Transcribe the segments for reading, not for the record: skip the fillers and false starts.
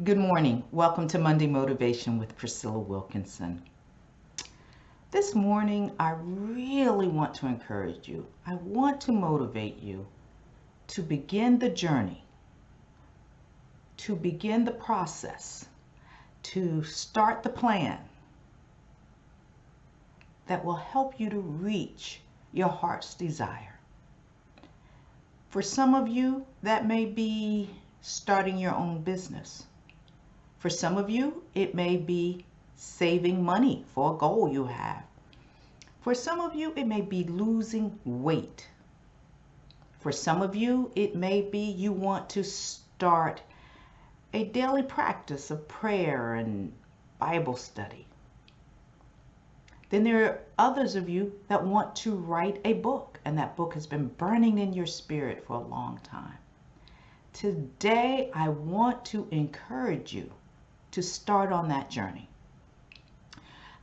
Good morning. Welcome to Monday Motivation with Priscilla Wilkinson. This morning, I really want to encourage you. I want to motivate you to begin the journey, to begin the process, to start the plan that will help you to reach your heart's desire. For some of you, that may be starting your own business. For some of you, it may be saving money for a goal you have. For some of you, it may be losing weight. For some of you, it may be you want to start a daily practice of prayer and Bible study. Then there are others of you that want to write a book, and that book has been burning in your spirit for a long time. Today, I want to encourage you to start on that journey.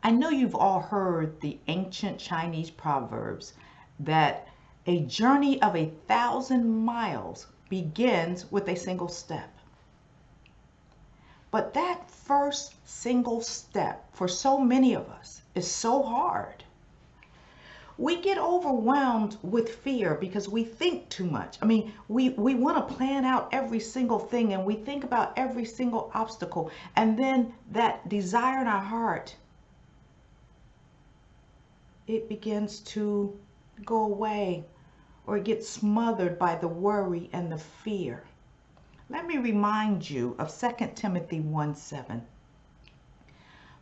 I know you've all heard the ancient Chinese proverbs that a journey of 1,000 miles begins with a single step. But that first single step for so many of us is so hard. We get overwhelmed with fear because we think too much. We want to plan out every single thing, and we think about every single obstacle, and then that desire in our heart, it begins to go away, or it gets smothered by the worry and the fear. Let me remind you of 2 Timothy 1:7.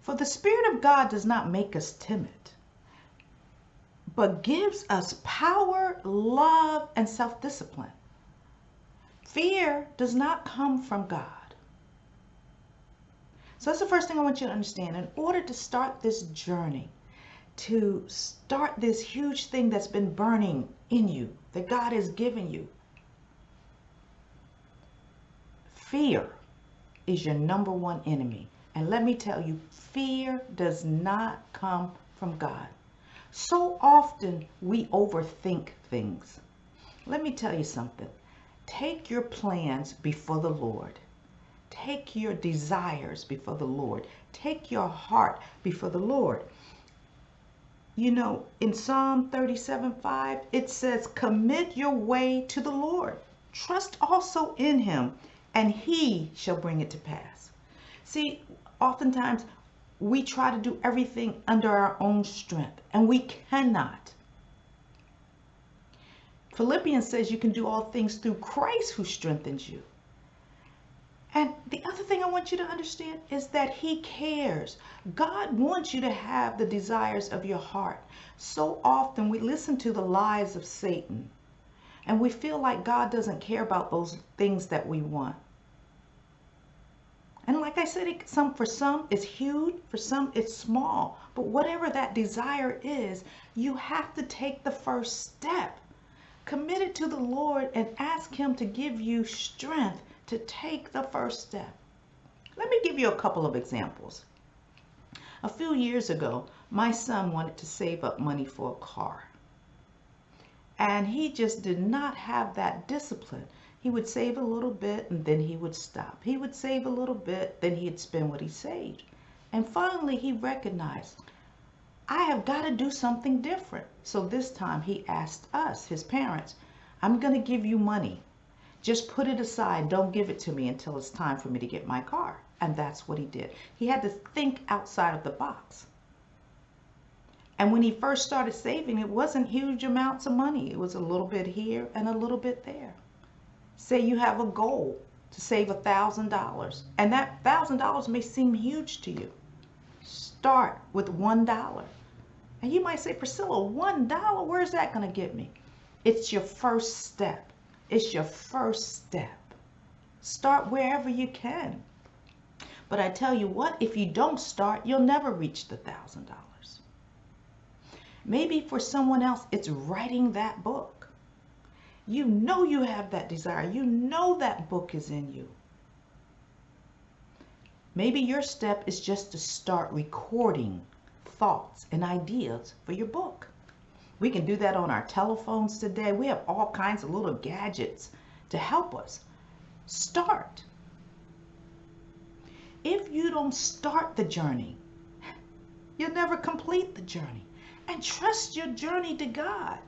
For the Spirit of God does not make us timid, but gives us power, love, and self-discipline. Fear does not come from God. So that's the first thing I want you to understand. In order to start this journey, to start this huge thing that's been burning in you, that God has given you, fear is your number one enemy. And let me tell you, fear does not come from God. So often we overthink things. Let me tell you something. Take your plans before the Lord. Take your desires before the Lord. Take your heart before the Lord. You know, in Psalm 37:5, it says, commit your way to the Lord. Trust also in him, and he shall bring it to pass. See, oftentimes we try to do everything under our own strength, and we cannot. Philippians says you can do all things through Christ who strengthens you. And the other thing I want you to understand is that he cares. God wants you to have the desires of your heart. So often we listen to the lies of Satan, and we feel like God doesn't care about those things that we want. And like I said, for some it's huge, for some it's small. But whatever that desire is, you have to take the first step. Commit it to the Lord and ask him to give you strength to take the first step. Let me give you a couple of examples. A few years ago, my son wanted to save up money for a car. And he just did not have that discipline. He would save a little bit and then he would stop. He would save a little bit, then he'd spend what he saved. And finally he recognized, I have got to do something different. So this time he asked us, his parents, I'm going to give you money. Just put it aside. Don't give it to me until it's time for me to get my car. And that's what he did. He had to think outside of the box. And when he first started saving, it wasn't huge amounts of money. It was a little bit here and a little bit there. Say you have a goal to save $1,000, and that $1,000 may seem huge to you. Start with $1. And you might say, Priscilla, $1? Where's that going to get me? It's your first step. It's your first step. Start wherever you can. But I tell you what, if you don't start, you'll never reach the $1,000. Maybe for someone else, it's writing that book. You know you have that desire. You know that book is in you. Maybe your step is just to start recording thoughts and ideas for your book. We can do that on our telephones today. We have all kinds of little gadgets to help us. Start. If you don't start the journey, you'll never complete the journey. And trust your journey to God.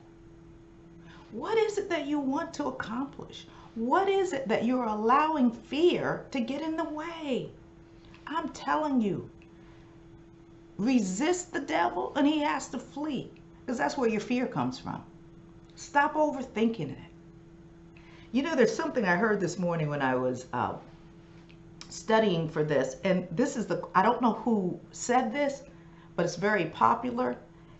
What is it that you want to accomplish? What is it that you're allowing fear to get in the way? I'm telling you, resist the devil and he has to flee, because that's where your fear comes from. Stop overthinking it. You know, there's something I heard this morning when I was studying for this, and this is I don't know who said this, but it's very popular,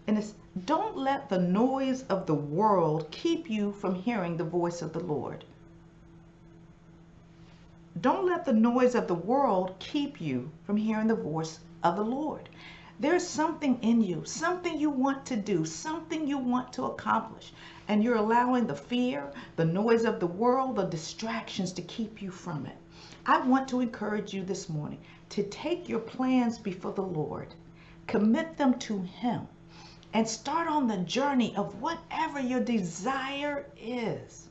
and it's, don't let the noise of the world keep you from hearing the voice of the Lord. Don't let the noise of the world keep you from hearing the voice of the Lord. There's something in you, something you want to do, something you want to accomplish, and you're allowing the fear, the noise of the world, the distractions to keep you from it. I want to encourage you this morning to take your plans before the Lord, commit them to Him, and start on the journey of whatever your desire is.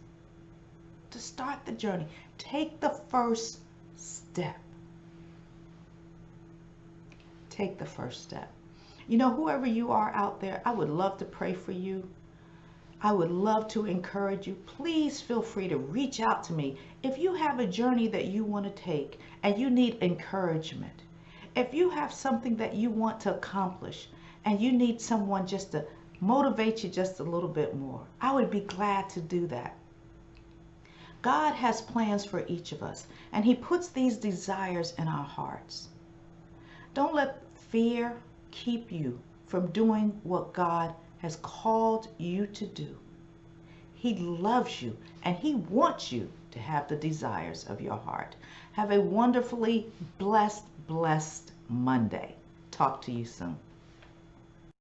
To start the journey, take the first step. Take the first step. You know, whoever you are out there, I would love to pray for you. I would love to encourage you. Please feel free to reach out to me if you have a journey that you want to take and you need encouragement. If you have something that you want to accomplish and you need someone just to motivate you just a little bit more, I would be glad to do that. God has plans for each of us, and He puts these desires in our hearts. Don't let fear keep you from doing what God has called you to do. He loves you, and He wants you to have the desires of your heart. Have a wonderfully blessed Monday. Talk to you soon.